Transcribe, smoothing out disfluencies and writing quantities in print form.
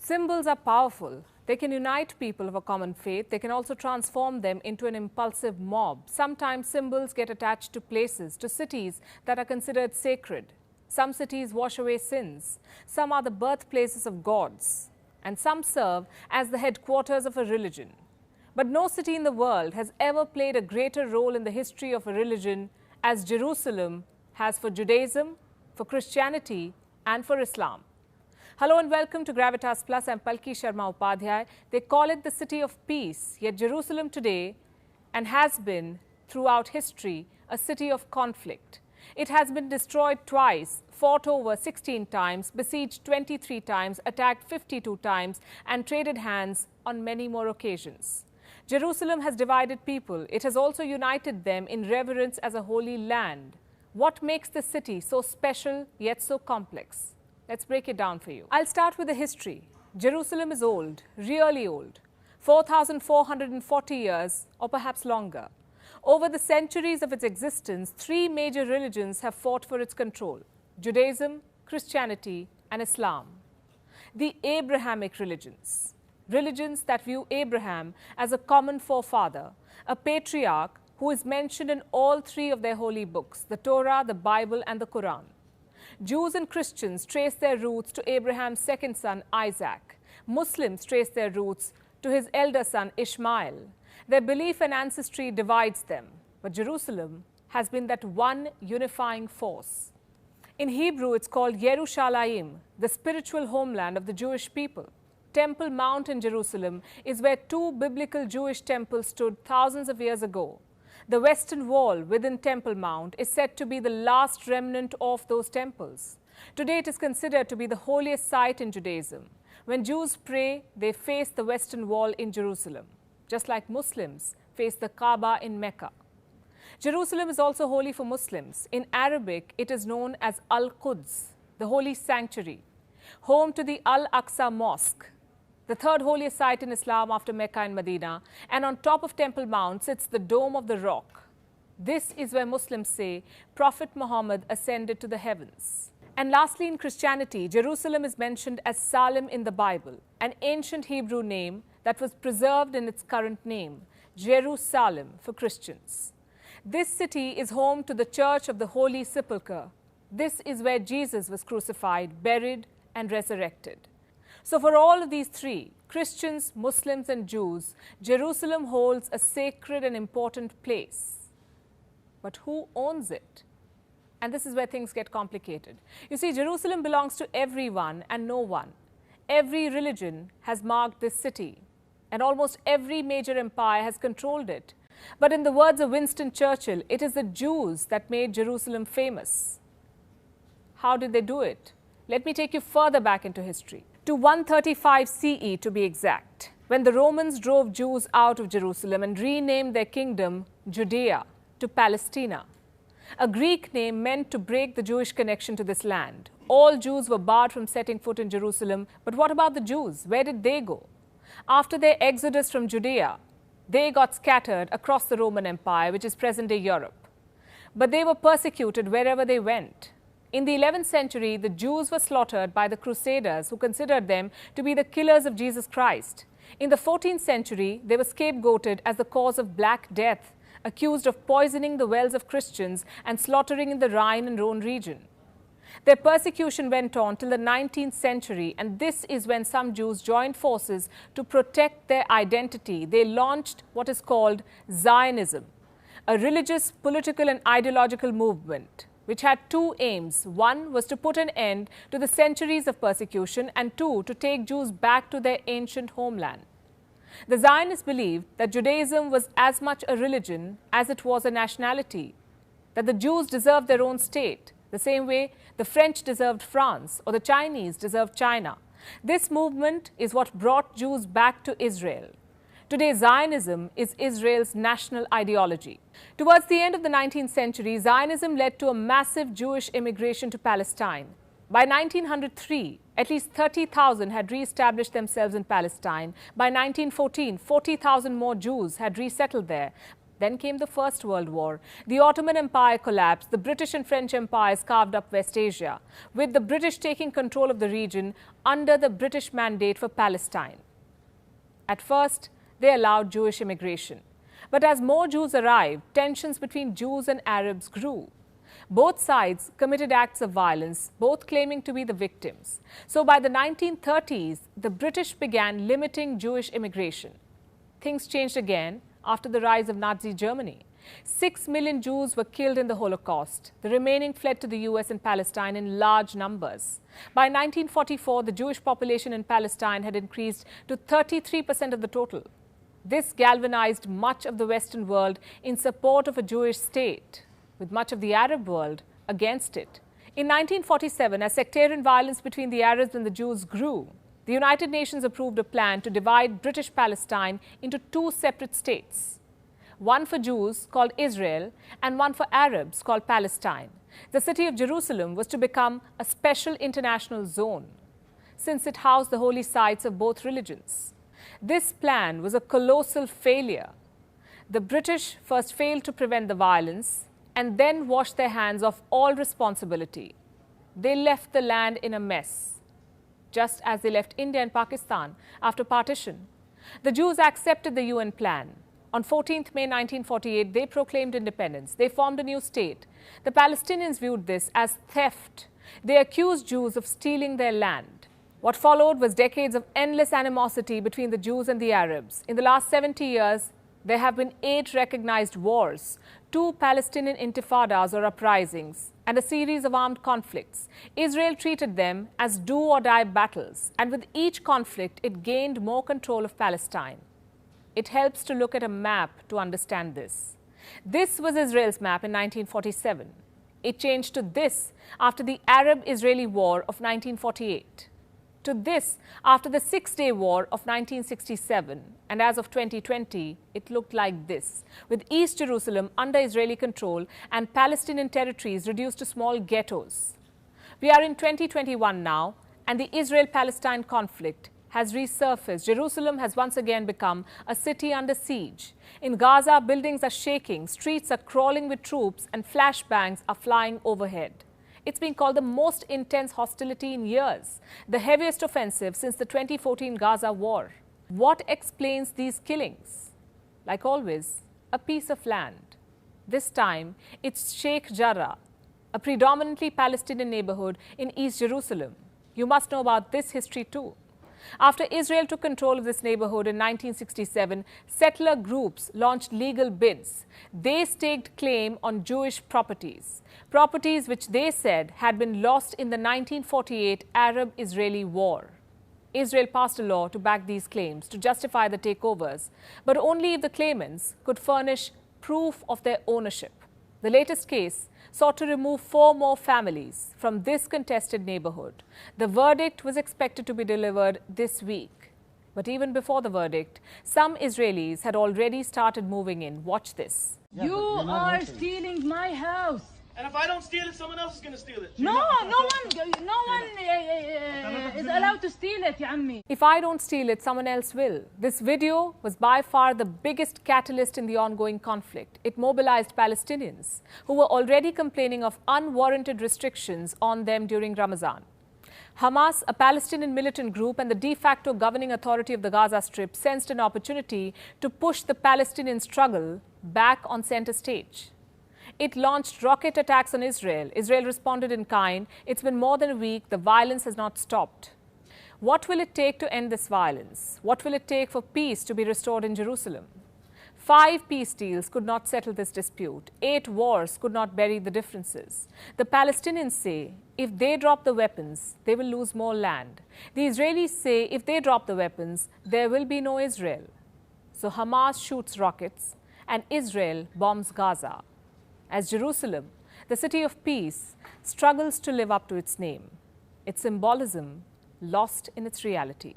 Symbols are powerful. They can unite people of a common faith. They can also transform them into an impulsive mob. Sometimes symbols get attached to places, to cities that are considered sacred. Some cities wash away sins. Some are the birthplaces of gods. And some serve as the headquarters of a religion. But no city in the world has ever played a greater role in the history of a religion as Jerusalem has for Judaism, for Christianity, and for Islam. Hello and welcome to Gravitas Plus. I'm Palki Sharma Upadhyay. They call it the city of peace, yet Jerusalem today and has been throughout history a city of conflict. It has been destroyed twice, fought over 16 times, besieged 23 times, attacked 52 times, and traded hands on many more occasions. Jerusalem has divided people. It has also united them in reverence as a holy land. What makes the city so special yet so complex? Let's break it down for you. I'll start with the history. Jerusalem is old, really old, 4,440 years or perhaps longer. Over the centuries of its existence, three major religions have fought for its control: Judaism, Christianity, and Islam. The Abrahamic religions, religions that view Abraham as a common forefather, a patriarch who is mentioned in all three of their holy books, the Torah, the Bible, and the Quran. Jews and Christians trace their roots to Abraham's second son, Isaac. Muslims trace their roots to his elder son, Ishmael. Their belief and ancestry divides them, but Jerusalem has been that one unifying force. In Hebrew, it's called Yerushalayim, the spiritual homeland of the Jewish people. Temple Mount in Jerusalem is where two biblical Jewish temples stood thousands of years ago. The western wall within Temple Mount is said to be the last remnant of those temples. Today it is considered to be the holiest site in Judaism. When Jews pray, they face the western wall in Jerusalem, just like Muslims face the Kaaba in Mecca. Jerusalem is also holy for Muslims. In Arabic, it is known as Al-Quds, the holy sanctuary, home to the Al-Aqsa Mosque, the third holiest site in Islam after Mecca and Medina, and on top of Temple Mount sits the Dome of the Rock. This is where Muslims say Prophet Muhammad ascended to the heavens. And lastly, in Christianity, Jerusalem is mentioned as Salem in the Bible, an ancient Hebrew name that was preserved in its current name, Jerusalem for Christians. This city is home to the Church of the Holy Sepulchre. This is where Jesus was crucified, buried, and resurrected. So for all of these three, Christians, Muslims, and Jews, Jerusalem holds a sacred and important place. But who owns it? And this is where things get complicated. You see, Jerusalem belongs to everyone and no one. Every religion has marked this city, and almost every major empire has controlled it. But in the words of Winston Churchill, it is the Jews that made Jerusalem famous. How did they do it? Let me take you further back into history, to 135 CE to be exact, when the Romans drove Jews out of Jerusalem and renamed their kingdom Judea to Palestina. A Greek name meant to break the Jewish connection to this land. All Jews were barred from setting foot in Jerusalem. But what about the Jews? Where did they go? After their exodus from Judea, they got scattered across the Roman Empire, which is present-day Europe. But they were persecuted wherever they went. In the 11th century, the Jews were slaughtered by the Crusaders, who considered them to be the killers of Jesus Christ. In the 14th century, they were scapegoated as the cause of Black Death, accused of poisoning the wells of Christians and slaughtering in the Rhine and Rhone region. Their persecution went on till the 19th century, and this is when some Jews joined forces to protect their identity. They launched what is called Zionism, a religious, political, and ideological movement which had two aims. One was to put an end to the centuries of persecution, and two, to take Jews back to their ancient homeland. The Zionists believed that Judaism was as much a religion as it was a nationality, that the Jews deserved their own state, the same way the French deserved France or the Chinese deserved China. This movement is what brought Jews back to Israel. Today, Zionism is Israel's national ideology. Towards the end of the 19th century, Zionism led to a massive Jewish immigration to Palestine. By 1903, at least 30,000 had re-established themselves in Palestine. By 1914, 40,000 more Jews had resettled there. Then came the First World War. The Ottoman Empire collapsed. The British and French empires carved up West Asia, with the British taking control of the region under the British Mandate for Palestine. At first, they allowed Jewish immigration. But as more Jews arrived, tensions between Jews and Arabs grew. Both sides committed acts of violence, both claiming to be the victims. So by the 1930s, the British began limiting Jewish immigration. Things changed again after the rise of Nazi Germany. 6 million Jews were killed in the Holocaust. The remaining fled to the US and Palestine in large numbers. By 1944, the Jewish population in Palestine had increased to 33% of the total. This galvanized much of the Western world in support of a Jewish state, with much of the Arab world against it. In 1947, as sectarian violence between the Arabs and the Jews grew, the United Nations approved a plan to divide British Palestine into two separate states, one for Jews called Israel and one for Arabs called Palestine. The city of Jerusalem was to become a special international zone, since it housed the holy sites of both religions. This plan was a colossal failure. The British first failed to prevent the violence and then washed their hands of all responsibility. They left the land in a mess, just as they left India and Pakistan after partition. The Jews accepted the UN plan. On 14th May 1948, they proclaimed independence. They formed a new state. The Palestinians viewed this as theft. They accused Jews of stealing their land. What followed was decades of endless animosity between the Jews and the Arabs. In the last 70 years, there have been 8 recognized wars, 2 Palestinian intifadas or uprisings, and a series of armed conflicts. Israel treated them as do-or-die battles, and with each conflict, it gained more control of Palestine. It helps to look at a map to understand this. This was Israel's map in 1947. It changed to this after the Arab-Israeli War of 1948. To this after the Six-Day War of 1967, and as of 2020, it looked like this, with East Jerusalem under Israeli control and Palestinian territories reduced to small ghettos. We are in 2021 now, and the Israel-Palestine conflict has resurfaced. Jerusalem has once again become a city under siege. In Gaza, buildings are shaking, streets are crawling with troops, and flashbangs are flying overhead. It's been called the most intense hostility in years, the heaviest offensive since the 2014 Gaza war. What explains these killings? Like always, a piece of land. This time, it's Sheikh Jarrah, a predominantly Palestinian neighborhood in East Jerusalem. You must know about this history too. After Israel took control of this neighborhood in 1967, settler groups launched legal bids. They staked claim on Jewish properties which they said had been lost in the 1948 Arab-Israeli War. Israel passed a law to back these claims to justify the takeovers, but only if the claimants could furnish proof of their ownership. The latest case sought to remove 4 more families from this contested neighborhood. The verdict was expected to be delivered this week. But even before the verdict, some Israelis had already started moving in. Watch this. Yeah, you are stealing my house. And if I don't steal it, someone else is going to steal it. No one is allowed to steal it, ya ammi. If I don't steal it, someone else will. This video was by far the biggest catalyst in the ongoing conflict. It mobilized Palestinians who were already complaining of unwarranted restrictions on them during Ramadan. Hamas, a Palestinian militant group and the de facto governing authority of the Gaza Strip, sensed an opportunity to push the Palestinian struggle back on center stage. It launched rocket attacks on Israel. Israel responded in kind. It's been more than a week. The violence has not stopped. What will it take to end this violence? What will it take for peace to be restored in Jerusalem? 5 peace deals could not settle this dispute. 8 wars could not bury the differences. The Palestinians say if they drop the weapons, they will lose more land. The Israelis say if they drop the weapons, there will be no Israel. So Hamas shoots rockets and Israel bombs Gaza, as Jerusalem, the city of peace, struggles to live up to its name, its symbolism lost in its reality.